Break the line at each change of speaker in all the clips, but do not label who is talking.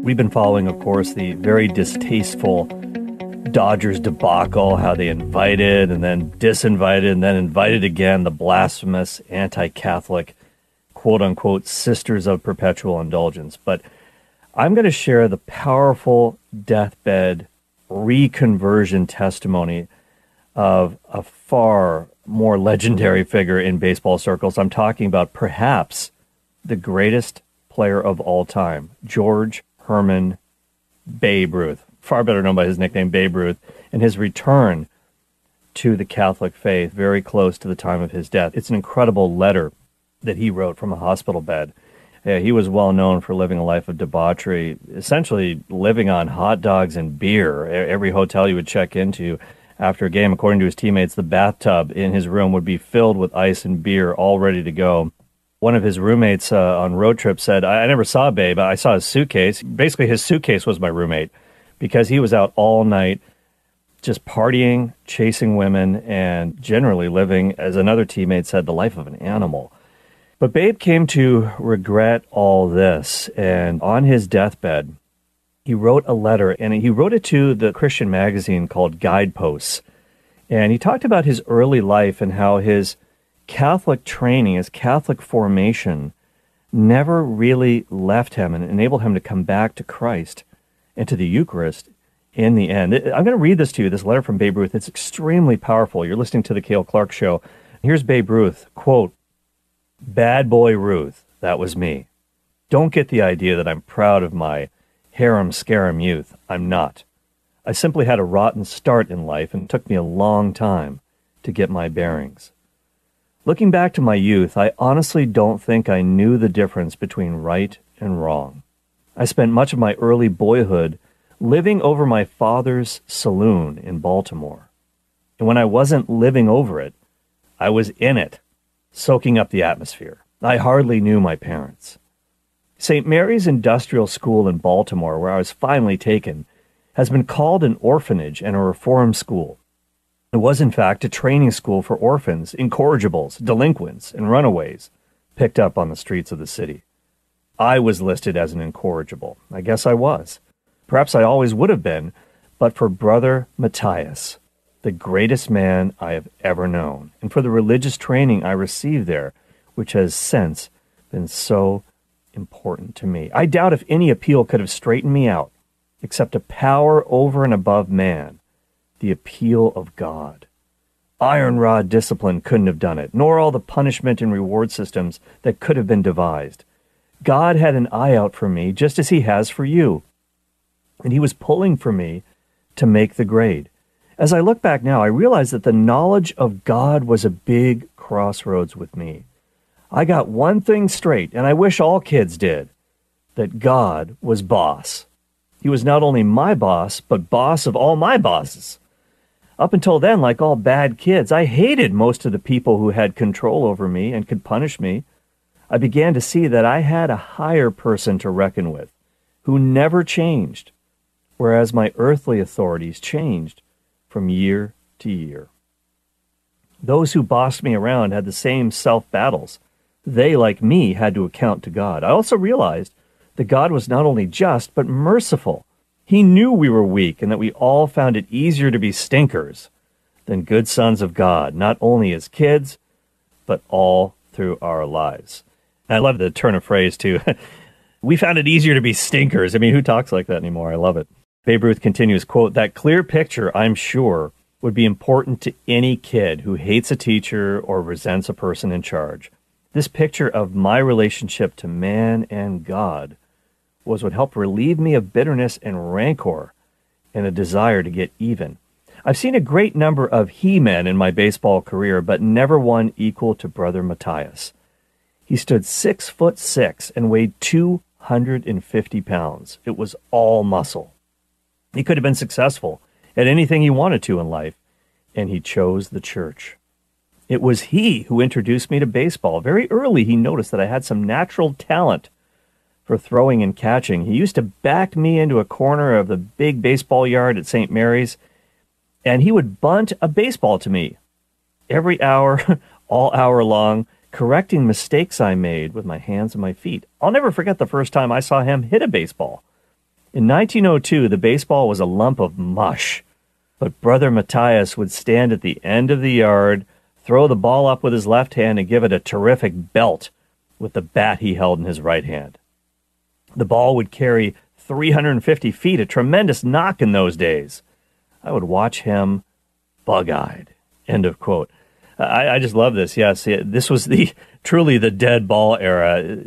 We've been following, of course, the very distasteful Dodgers debacle, how they invited and then disinvited and then invited again the blasphemous anti-Catholic, quote-unquote, Sisters of Perpetual Indulgence. But I'm going to share the powerful deathbed reconversion testimony of a far more legendary figure in baseball circles. I'm talking about perhaps the greatest player of all time, George Herman Babe Ruth, far better known by his nickname Babe Ruth, and his return to the Catholic faith very close to the time of his death. It's an incredible letter that he wrote from a hospital bed. He was well known for living a life of debauchery, essentially living on hot dogs and beer. Every hotel you would check into after a game, according to his teammates, the bathtub in his room would be filled with ice and beer, all ready to go. One of his roommates on road trips said, I never saw Babe, I saw his suitcase. Basically, his suitcase was my roommate because he was out all night just partying, chasing women, and generally living, as another teammate said, the life of an animal. But Babe came to regret all this, and on his deathbed, he wrote a letter, and he wrote it to the Christian magazine called Guideposts. And he talked about his early life and how his Catholic training, his Catholic formation, never really left him and enabled him to come back to Christ and to the Eucharist in the end. I'm going to read this to you, this letter from Babe Ruth. It's extremely powerful. You're listening to the Cale Clarke Show. Here's Babe Ruth, quote, "Bad boy Ruth, that was me. Don't get the idea that I'm proud of my harem-scarum youth. I'm not. I simply had a rotten start in life and it took me a long time to get my bearings. Looking back to my youth, I honestly don't think I knew the difference between right and wrong. I spent much of my early boyhood living over my father's saloon in Baltimore. And when I wasn't living over it, I was in it, soaking up the atmosphere. I hardly knew my parents. St. Mary's Industrial School in Baltimore, where I was finally taken, has been called an orphanage and a reform school. It was, in fact, a training school for orphans, incorrigibles, delinquents, and runaways picked up on the streets of the city. I was listed as an incorrigible. I guess I was. Perhaps I always would have been, but for Brother Matthias, the greatest man I have ever known, and for the religious training I received there, which has since been so important to me. I doubt if any appeal could have straightened me out, except a power over and above man, the appeal of God. Iron rod discipline couldn't have done it, nor all the punishment and reward systems that could have been devised. God had an eye out for me, just as he has for you. And he was pulling for me to make the grade. As I look back now, I realize that the knowledge of God was a big crossroads with me. I got one thing straight, and I wish all kids did, that God was boss. He was not only my boss, but boss of all my bosses. Up until then, like all bad kids, I hated most of the people who had control over me and could punish me. I began to see that I had a higher person to reckon with, who never changed, whereas my earthly authorities changed from year to year. Those who bossed me around had the same self-battles. They, like me, had to account to God. I also realized that God was not only just, but merciful. He knew we were weak and that we all found it easier to be stinkers than good sons of God, not only as kids, but all through our lives. And I love the turn of phrase, too. We found it easier to be stinkers. I mean, who talks like that anymore? I love it. Babe Ruth continues, quote, "That clear picture, I'm sure, would be important to any kid who hates a teacher or resents a person in charge. This picture of my relationship to man and God was what helped relieve me of bitterness and rancor and a desire to get even. I've seen a great number of he-men in my baseball career, but never one equal to Brother Matthias. He stood 6'6" and weighed 250 pounds. It was all muscle. He could have been successful at anything he wanted to in life, and he chose the church. It was he who introduced me to baseball. Very early, he noticed that I had some natural talent for throwing and catching. He used to back me into a corner of the big baseball yard at St. Mary's, and he would bunt a baseball to me every hour, all hour long, correcting mistakes I made with my hands and my feet. I'll never forget the first time I saw him hit a baseball. In 1902, the baseball was a lump of mush, but Brother Matthias would stand at the end of the yard, throw the ball up with his left hand, and give it a terrific belt with the bat he held in his right hand. The ball would carry 350 feet, a tremendous knock in those days. I would watch him bug-eyed. End of quote. I just love this. Yes, this was truly the dead ball era.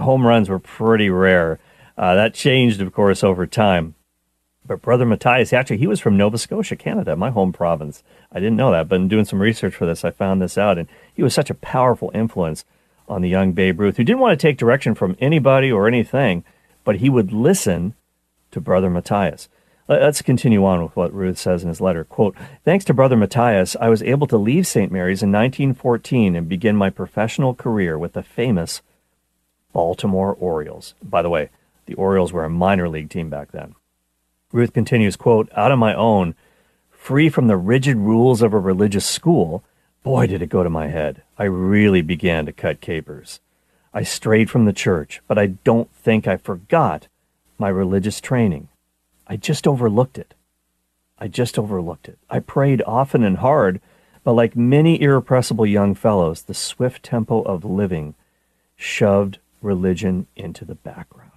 Home runs were pretty rare. That changed, of course, over time. But Brother Matthias, actually, he was from Nova Scotia, Canada, my home province. I didn't know that, but in doing some research for this, I found this out. And he was such a powerful influence on the young Babe Ruth, who didn't want to take direction from anybody or anything, but he would listen to Brother Matthias. Let's continue on with what Ruth says in his letter. Quote, "Thanks to Brother Matthias, I was able to leave St. Mary's in 1914 and begin my professional career with the famous Baltimore Orioles." By the way, the Orioles were a minor league team back then. Ruth continues, quote, "Out on my own, free from the rigid rules of a religious school, boy, did it go to my head. I really began to cut capers. I strayed from the church, but I don't think I forgot my religious training. I just overlooked it. I prayed often and hard, but like many irrepressible young fellows, the swift tempo of living shoved religion into the background."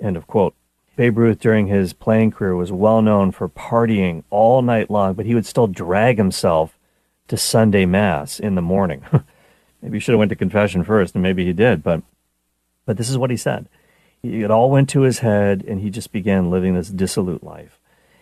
End of quote. Babe Ruth, during his playing career, was well known for partying all night long, but he would still drag himself to Sunday Mass in the morning. Maybe he should have went to confession first, and maybe he did, but this is what he said. It all went to his head, and he just began living this dissolute life.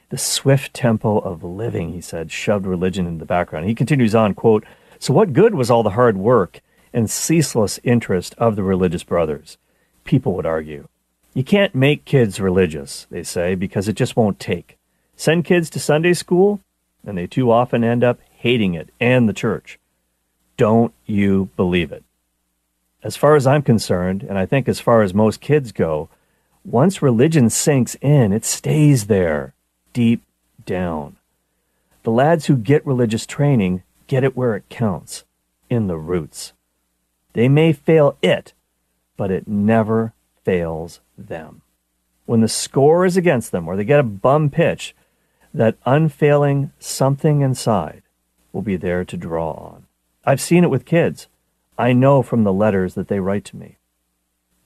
The swift tempo of living, he said, shoved religion into the background. He continues on, quote, "So what good was all the hard work and ceaseless interest of the religious brothers?" People would argue. "You can't make kids religious," they say, "because it just won't take. Send kids to Sunday school, and they too often end up hating it and the church. Don't you believe it? As far as I'm concerned, and I think as far as most kids go, once religion sinks in, it stays there, deep down. The lads who get religious training get it where it counts, in the roots. They may fail it, but it never fails them. When the score is against them, or they get a bum pitch, that unfailing something inside will be there to draw on. I've seen it with kids. I know from the letters that they write to me.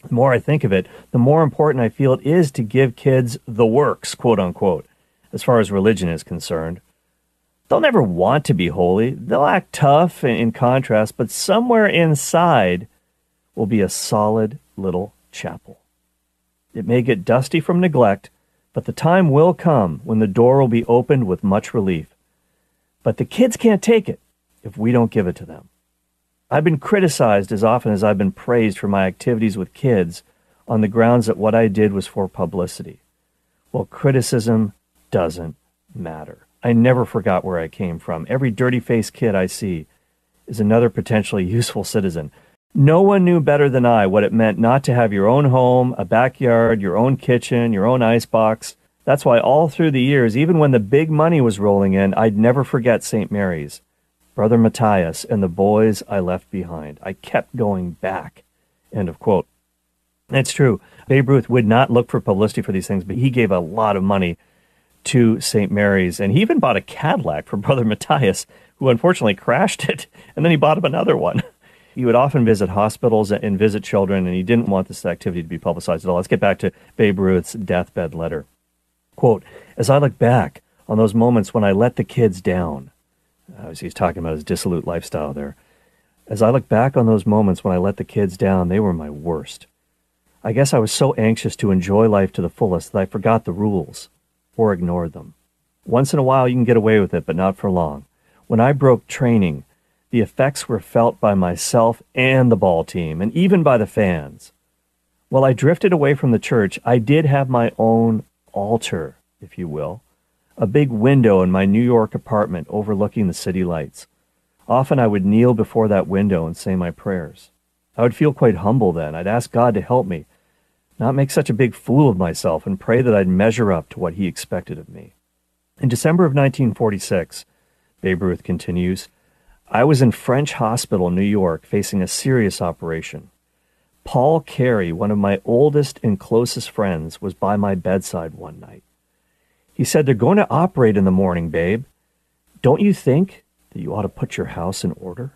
The more I think of it, the more important I feel it is to give kids the works, quote unquote, as far as religion is concerned. They'll never want to be holy. They'll act tough in contrast, but somewhere inside will be a solid little chapel. It may get dusty from neglect, but the time will come when the door will be opened with much relief. But the kids can't take it if we don't give it to them. I've been criticized as often as I've been praised for my activities with kids on the grounds that what I did was for publicity. Well, criticism doesn't matter. I never forgot where I came from. Every dirty-faced kid I see is another potentially useful citizen. No one knew better than I what it meant not to have your own home, a backyard, your own kitchen, your own icebox. That's why all through the years, even when the big money was rolling in, I'd never forget St. Mary's, Brother Matthias, and the boys I left behind. I kept going back. End of quote. It's true. Babe Ruth would not look for publicity for these things, but he gave a lot of money to St. Mary's, and he even bought a Cadillac for Brother Matthias, who unfortunately crashed it, and then he bought him another one. He would often visit hospitals and visit children, and he didn't want this activity to be publicized at all. Let's get back to Babe Ruth's deathbed letter. Quote, "As I look back on those moments when I let the kids down," he's talking about his dissolute lifestyle there. "As I look back on those moments when I let the kids down, they were my worst. I guess I was so anxious to enjoy life to the fullest that I forgot the rules or ignored them. Once in a while you can get away with it, but not for long. When I broke training, the effects were felt by myself and the ball team, and even by the fans. While I drifted away from the church, I did have my own altar, if you will, a big window in my New York apartment overlooking the city lights. Often I would kneel before that window and say my prayers. I would feel quite humble then. I'd ask God to help me, not make such a big fool of myself, and pray that I'd measure up to what he expected of me. In December of 1946, Babe Ruth continues, I was in French Hospital, New York, facing a serious operation. Paul Carey, one of my oldest and closest friends, was by my bedside one night. He said, "They're going to operate in the morning, babe. Don't you think that you ought to put your house in order?"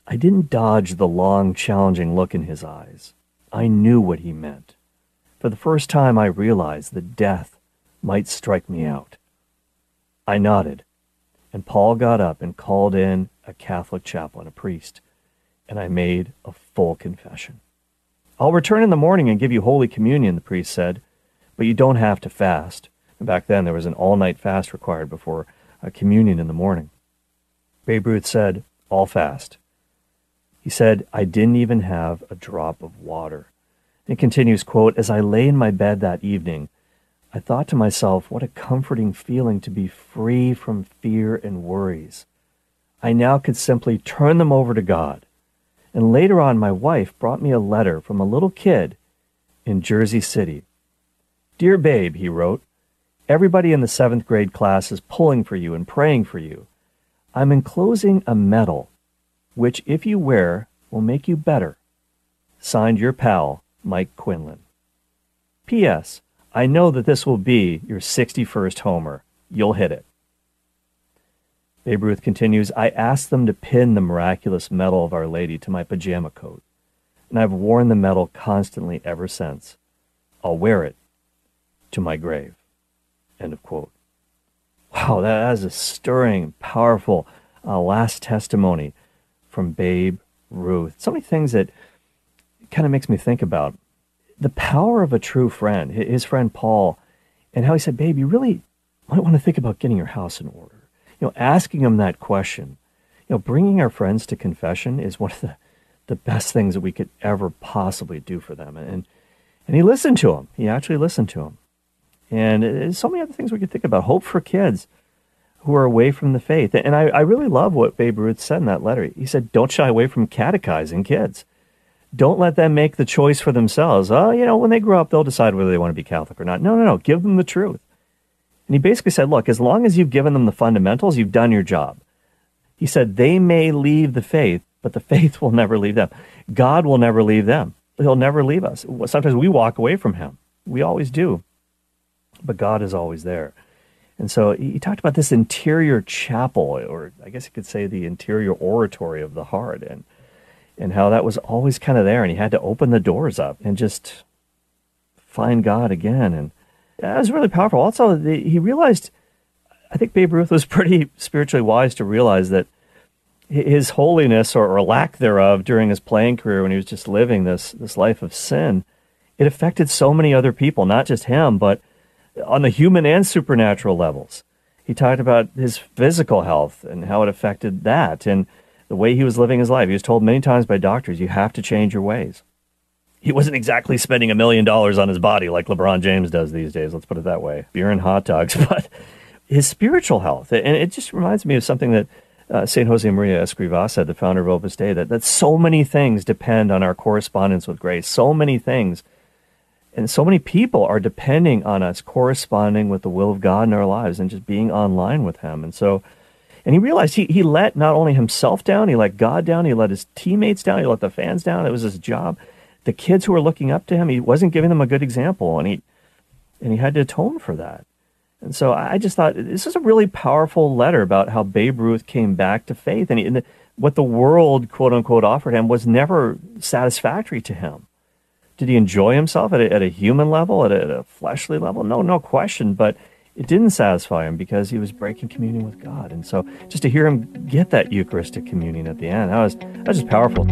I didn't dodge the long, challenging look in his eyes. I knew what he meant. For the first time, I realized that death might strike me out. I nodded, and Paul got up and called in a Catholic chaplain, a priest, and I made a full confession. "I'll return in the morning and give you Holy Communion," the priest said, "but you don't have to fast." And back then, there was an all-night fast required before a communion in the morning. Babe Ruth said, "I'll fast." He said, "I didn't even have a drop of water." It continues, quote, "As I lay in my bed that evening, I thought to myself, what a comforting feeling to be free from fear and worries. I now could simply turn them over to God. And later on, my wife brought me a letter from a little kid in Jersey City. "Dear babe," he wrote, "everybody in the 7th grade class is pulling for you and praying for you. I'm enclosing a medal, which if you wear will make you better. Signed, your pal, Mike Quinlan. P.S. I know that this will be your 61st homer. You'll hit it." Babe Ruth continues, "I asked them to pin the miraculous medal of Our Lady to my pajama coat, and I've worn the medal constantly ever since. I'll wear it to my grave." End of quote. Wow, that is a stirring, powerful last testimony from Babe Ruth. So many things that kind of makes me think about the power of a true friend, his friend Paul, and how he said, "Babe, you really might want to think about getting your house in order." Asking him that question, bringing our friends to confession is one of the best things that we could ever possibly do for them. And he listened to him. He actually listened to him. And there's so many other things we could think about. Hope for kids who are away from the faith. And I really love what Babe Ruth said in that letter. He said, don't shy away from catechizing kids. Don't let them make the choice for themselves. When they grow up, they'll decide whether they want to be Catholic or not. No. Give them the truth. And he basically said, look, as long as you've given them the fundamentals, you've done your job. He said, they may leave the faith, but the faith will never leave them. God will never leave them. He'll never leave us. Sometimes we walk away from him. We always do. But God is always there. And so he talked about this interior chapel, or I guess you could say the interior oratory of the heart, and how that was always kind of there, and he had to open the doors up and just find God again. And that was really powerful. Also, he realized, I think Babe Ruth was pretty spiritually wise to realize that his holiness or lack thereof during his playing career, when he was just living this life of sin, it affected so many other people, not just him, but on the human and supernatural levels. He talked about his physical health and how it affected that and the way he was living his life. He was told many times by doctors, you have to change your ways. He wasn't exactly spending $1 million on his body like LeBron James does these days, let's put it that way. Beer and hot dogs, but his spiritual health. And it just reminds me of something that St. Jose Maria Escrivá said, the founder of Opus Dei, that so many things depend on our correspondence with grace. So many things. And so many people are depending on us corresponding with the will of God in our lives and just being online with him. And he realized he let not only himself down, he let God down, he let his teammates down, he let the fans down. It was his job. The kids who were looking up to him, he wasn't giving them a good example, and he had to atone for that. And so I just thought, this is a really powerful letter about how Babe Ruth came back to faith. And what the world, quote unquote, offered him was never satisfactory to him. Did he enjoy himself at a human level, at a fleshly level? No question, but it didn't satisfy him because he was breaking communion with God. And so just to hear him get that Eucharistic communion at the end, that was just powerful.